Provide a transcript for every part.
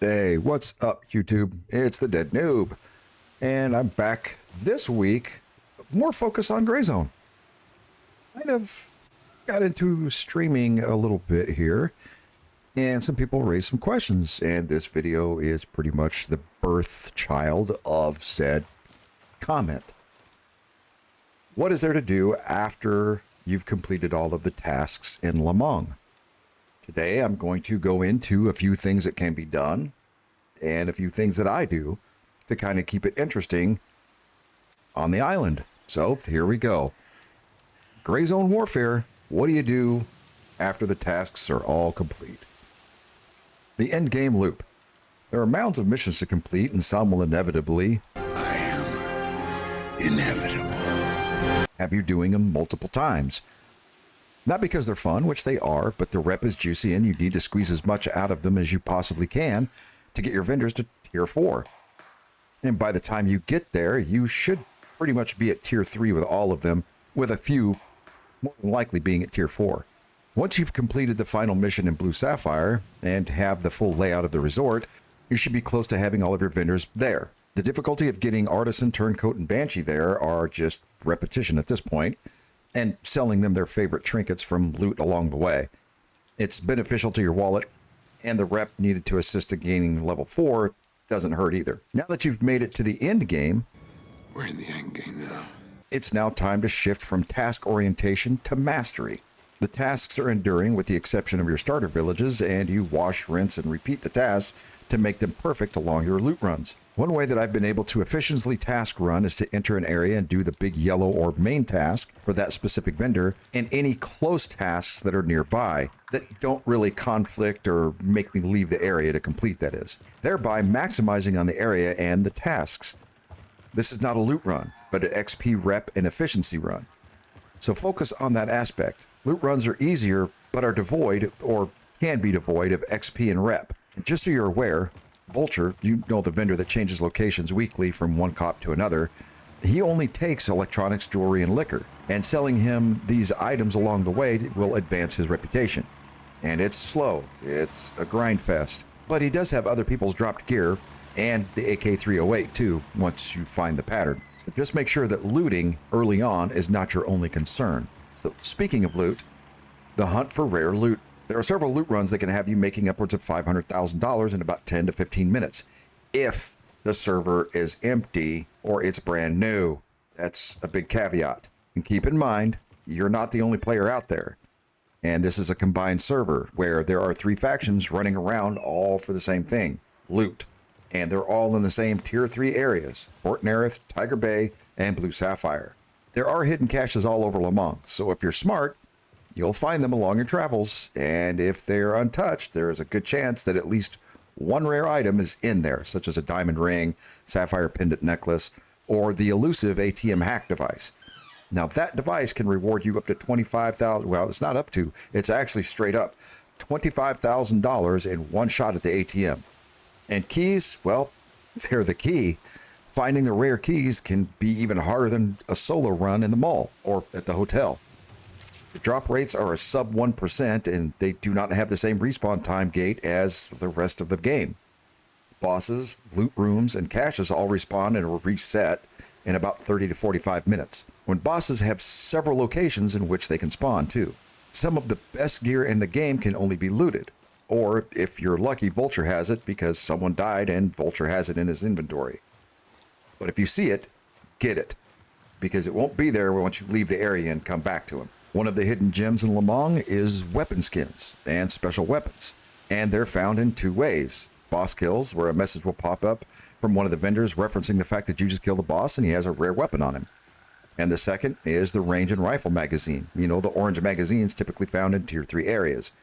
Hey, what's up, YouTube? It's the Dead Noob, and I'm back this week, more focus on Gray Zone. Kind of got into streaming a little bit here, and some people raised some questions, and this video is pretty much the birth child of said comment. What is there to do after you've completed all of the tasks in Lamang? Today, I'm going to go into a few things that can be done and a few things that I do to kind of keep it interesting on the island. So here we go. Gray Zone Warfare, what do you do after the tasks are all complete? The Endgame Loop. There are mounds of missions to complete, and some will inevitably have you doing them multiple times. Not because they're fun, which they are, but the rep is juicy and you need to squeeze as much out of them as you possibly can to get your vendors to tier 4. And by the time you get there, you should pretty much be at tier 3 with all of them, with a few more than likely being at tier 4. Once you've completed the final mission in Blue Sapphire and have the full layout of the resort, you should be close to having all of your vendors there. The difficulty of getting Artisan, Turncoat, and Banshee there are just repetition at this point, and selling them their favorite trinkets from loot along the way. It's beneficial to your wallet, and the rep needed to assist in gaining level 4 doesn't hurt either. Now that you've made it to the end game, we're in the end game now. It's now time to shift from task orientation to mastery. The tasks are enduring with the exception of your starter villages, and you wash, rinse, and repeat the tasks to make them perfect along your loot runs. One way that I've been able to efficiently task run is to enter an area and do the big yellow or main task for that specific vendor and any close tasks that are nearby that don't really conflict or make me leave the area to complete, that is, thereby maximizing on the area and the tasks. This is not a loot run, but an XP rep and efficiency run. So focus on that aspect. Loot runs are easier, but are devoid, or can be devoid, of XP and rep. And just so you're aware, Vulture, you know, the vendor that changes locations weekly from one cop to another, he only takes electronics, jewelry, and liquor, and selling him these items along the way will advance his reputation. And it's slow. It's a grind fest. But he does have other people's dropped gear, and the AK-308 too, once you find the pattern. So just make sure that looting early on is not your only concern. So speaking of loot, the hunt for rare loot. There are several loot runs that can have you making upwards of $500,000 in about 10 to 15 minutes, if the server is empty or it's brand new. That's a big caveat. And keep in mind, you're not the only player out there. And this is a combined server where there are 3 factions running around all for the same thing, loot. And they're all in the same tier 3 areas, Port Nerith, Tiger Bay, and Blue Sapphire. There are hidden caches all over Lamang, so if you're smart, you'll find them along your travels, and if they're untouched, there is a good chance that at least one rare item is in there, such as a diamond ring, sapphire pendant necklace, or the elusive ATM hack device. Now that device can reward you up to $25,000, well, it's not up to, it's actually straight up $25,000 in one shot at the ATM. And keys, well, they're the key. Finding the rare keys can be even harder than a solo run in the mall or at the hotel. The drop rates are a sub 1%, and they do not have the same respawn time gate as the rest of the game. Bosses, loot rooms, and caches all respawn and are reset in about 30 to 45 minutes, when bosses have several locations in which they can spawn too. Some of the best gear in the game can only be looted, or if you're lucky, Vulture has it because someone died and Vulture has it in his inventory. But if you see it, get it, because it won't be there once you leave the area and come back to him. One of the hidden gems in Lamang is weapon skins and special weapons, and they're found in 2 ways. Boss kills, where a message will pop up from one of the vendors referencing the fact that you just killed a boss and he has a rare weapon on him. And the second is the range and rifle magazine. You know, the orange magazines typically found in tier 3 areas,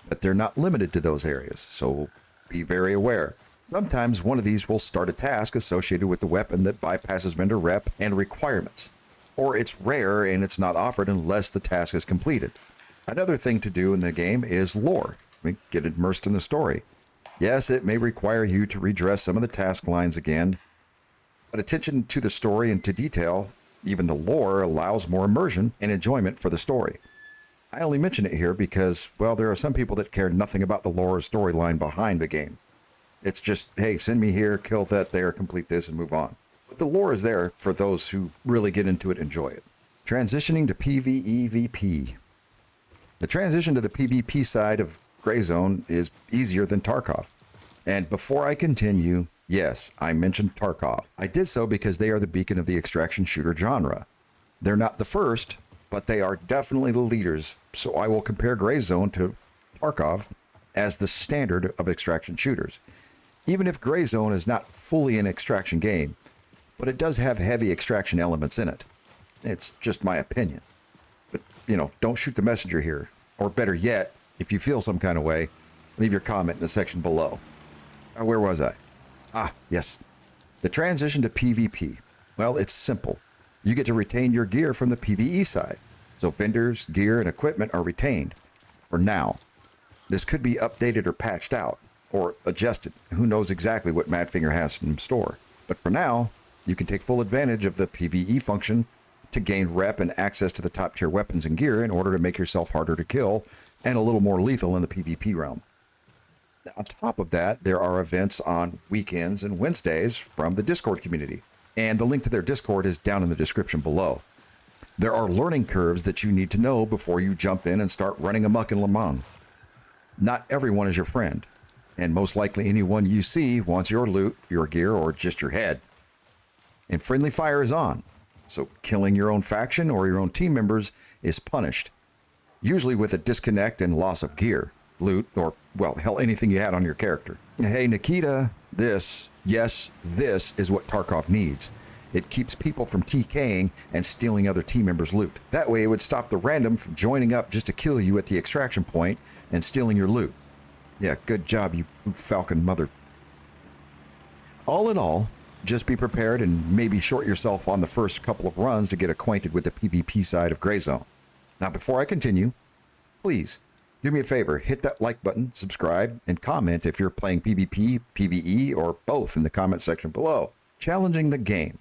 but they're not limited to those areas, so be very aware. Sometimes one of these will start a task associated with the weapon that bypasses vendor rep and requirements. Or it's rare and it's not offered unless the task is completed. Another thing to do in the game is lore. Get immersed in the story. Yes, it may require you to redress some of the task lines again, but attention to the story and to detail, even the lore, allows more immersion and enjoyment for the story. I only mention it here because, well, there are some people that care nothing about the lore or storyline behind the game. It's just, hey, send me here, kill that there, complete this, and move on. But the lore is there for those who really get into it and enjoy it. Transitioning to PvEvP. The transition to the PvP side of Gray Zone is easier than Tarkov. And before I continue, yes, I mentioned Tarkov. I did so because they are the beacon of the extraction shooter genre. They're not the first, but they are definitely the leaders, so I will compare Gray Zone to Tarkov as the standard of extraction shooters. Even if Gray Zone is not fully an extraction game, but it does have heavy extraction elements in it. It's just my opinion. But, don't shoot the messenger here. Or better yet, if you feel some kind of way, leave your comment in the section below. Now, where was I? Yes. The transition to PvP. Well, it's simple. You get to retain your gear from the PvE side. So vendors, gear, and equipment are retained. For now. This could be updated or patched out. Or adjusted. Who knows exactly what Madfinger has in store. But for now, you can take full advantage of the PvE function to gain rep and access to the top tier weapons and gear in order to make yourself harder to kill and a little more lethal in the PvP realm. Now, on top of that, there are events on weekends and Wednesdays from the Discord community, and the link to their Discord is down in the description below. There are learning curves that you need to know before you jump in and start running amok in Lamang. Not everyone is your friend, and most likely anyone you see wants your loot, your gear, or just your head. And friendly fire is on. So killing your own faction or your own team members is punished, usually with a disconnect and loss of gear, loot, or, well, hell, anything you had on your character. Hey, Nikita, this is what Tarkov needs. It keeps people from TKing and stealing other team members' loot. That way it would stop the random from joining up just to kill you at the extraction point and stealing your loot. Yeah, good job, you Falcon mother. All in all, just be prepared and maybe short yourself on the first couple of runs to get acquainted with the PvP side of Gray Zone. Now, before I continue, please do me a favor, hit that like button, subscribe, and comment if you're playing PvP, PvE, or both in the comment section below. Challenging the game.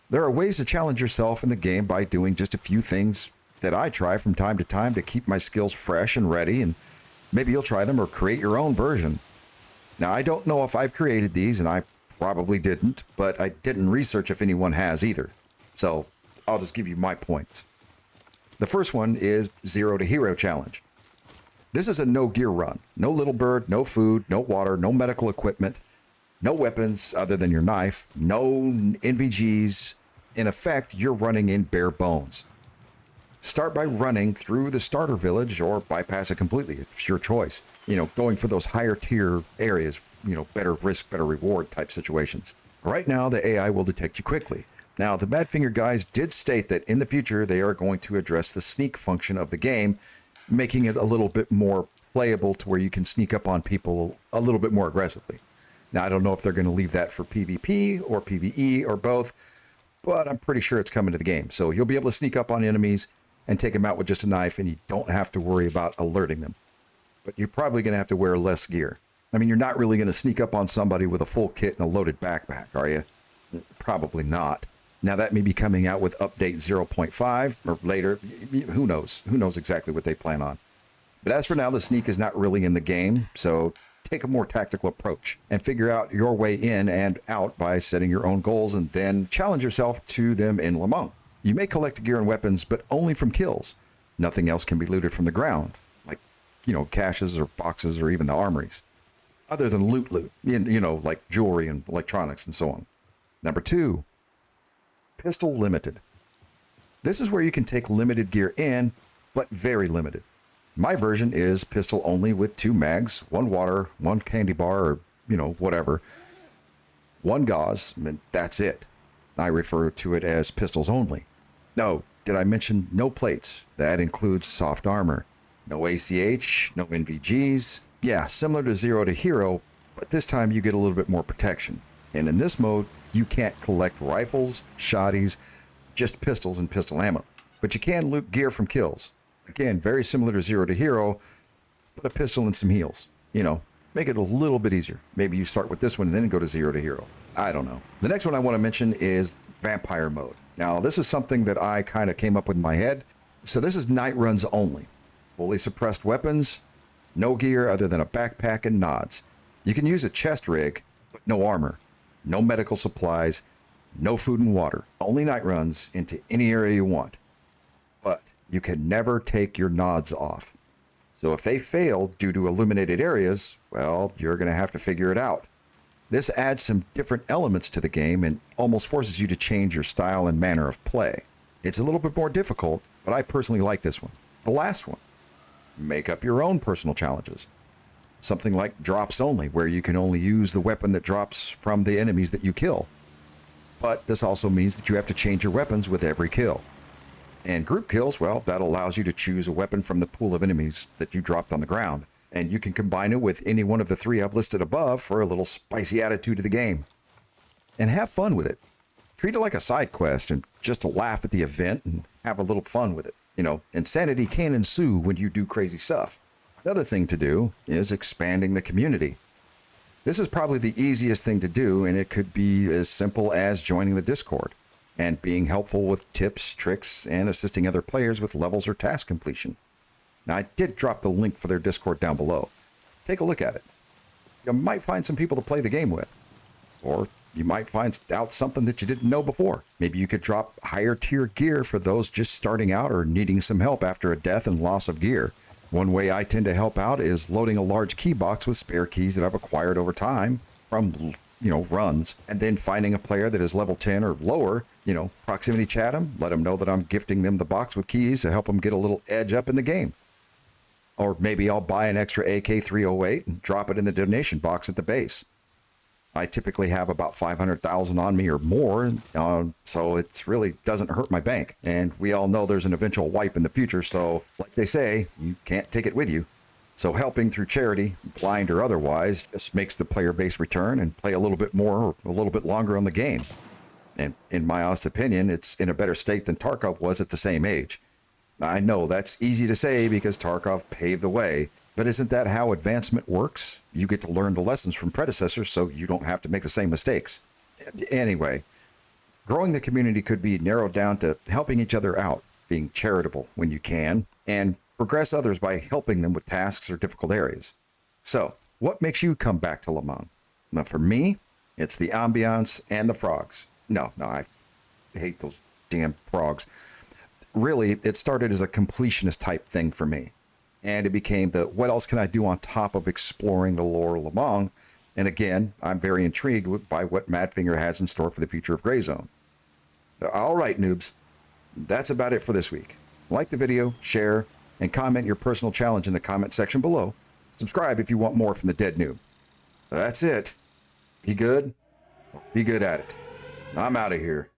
There are ways to challenge yourself in the game by doing just a few things that I try from time to time to keep my skills fresh and ready, and maybe you'll try them or create your own version. Now, I don't know if I've created these, and I probably didn't, but I didn't research if anyone has either. So I'll just give you my points. The first one is Zero to Hero Challenge. This is a no gear run. No little bird, no food, no water, no medical equipment, no weapons other than your knife, no NVGs. In effect, you're running in bare bones. Start by running through the starter village or bypass it completely. It's your choice. Going for those higher tier areas, better risk, better reward type situations. Right now, the AI will detect you quickly. Now, the Badfinger guys did state that in the future, they are going to address the sneak function of the game, making it a little bit more playable to where you can sneak up on people a little bit more aggressively. Now, I don't know if they're going to leave that for PvP or PvE or both, but I'm pretty sure it's coming to the game. So you'll be able to sneak up on enemies and take them out with just a knife, and you don't have to worry about alerting them. But you're probably going to have to wear less gear. I mean, you're not really going to sneak up on somebody with a full kit and a loaded backpack, are you? Probably not. Now, that may be coming out with update 0.5 or later. Who knows? Who knows exactly what they plan on? But as for now, the sneak is not really in the game, so take a more tactical approach and figure out your way in and out by setting your own goals and then challenge yourself to them in Lamang. You may collect gear and weapons, but only from kills. Nothing else can be looted from the ground, like, caches or boxes or even the armories, other than loot, like jewelry and electronics and so on. Number 2, pistol limited. This is where you can take limited gear in, but very limited. My version is pistol only with 2 mags, 1 water, 1 candy bar, or, whatever, 1 gauze, and that's it. I refer to it as pistols only. No, did I mention no plates? That includes soft armor. No ACH, no NVGs. Yeah, similar to Zero to Hero, but this time you get a little bit more protection. And in this mode, you can't collect rifles, shotties, just pistols and pistol ammo. But you can loot gear from kills. Again, very similar to Zero to Hero, but a pistol and some heals. Make it a little bit easier. Maybe you start with this one and then go to Zero to Hero. I don't know. The next one I want to mention is Vampire Mode. Now, this is something that I kind of came up with in my head. So this is night runs only. Fully suppressed weapons, no gear other than a backpack and nods. You can use a chest rig, but no armor, no medical supplies, no food and water, only night runs into any area you want. But you can never take your nods off. So if they fail due to illuminated areas, well, you're going to have to figure it out. This adds some different elements to the game and almost forces you to change your style and manner of play. It's a little bit more difficult, but I personally like this one. The last one. Make up your own personal challenges. Something like drops only, where you can only use the weapon that drops from the enemies that you kill. But this also means that you have to change your weapons with every kill. And group kills, well, that allows you to choose a weapon from the pool of enemies that you dropped on the ground. And you can combine it with any one of the 3 I've listed above for a little spicy attitude to the game. And have fun with it. Treat it like a side quest and just to laugh at the event and have a little fun with it. You know, insanity can ensue when you do crazy stuff. Another thing to do is expanding the community. This is probably the easiest thing to do, and it could be as simple as joining the Discord and being helpful with tips, tricks, and assisting other players with levels or task completion. Now, I did drop the link for their Discord down below. Take a look at it. You might find some people to play the game with. Or you might find out something that you didn't know before. Maybe you could drop higher tier gear for those just starting out or needing some help after a death and loss of gear. One way I tend to help out is loading a large key box with spare keys that I've acquired over time from, runs, and then finding a player that is level 10 or lower, proximity chat them, let them know that I'm gifting them the box with keys to help them get a little edge up in the game. Or maybe I'll buy an extra AK-308 and drop it in the donation box at the base. I typically have about 500,000 on me or more, so it really doesn't hurt my bank. And we all know there's an eventual wipe in the future, so like they say, you can't take it with you. So helping through charity, blind or otherwise, just makes the player base return and play a little bit more or a little bit longer on the game. And in my honest opinion, it's in a better state than Tarkov was at the same age. I know that's easy to say because Tarkov paved the way, but isn't that how advancement works? You get to learn the lessons from predecessors so you don't have to make the same mistakes. Anyway, growing the community could be narrowed down to helping each other out, being charitable when you can, and progress others by helping them with tasks or difficult areas. So, what makes you come back to Lamang? Now, for me, it's the ambiance and the frogs. No, I hate those damn frogs. Really, it started as a completionist type thing for me. And it became the what else can I do on top of exploring the lore of Lamang? And again, I'm very intrigued by what Madfinger has in store for the future of Gray Zone. All right, noobs, that's about it for this week. Like the video, share, and comment your personal challenge in the comment section below. Subscribe if you want more from the Dead Noob. That's it. Be good. Be good at it. I'm out of here.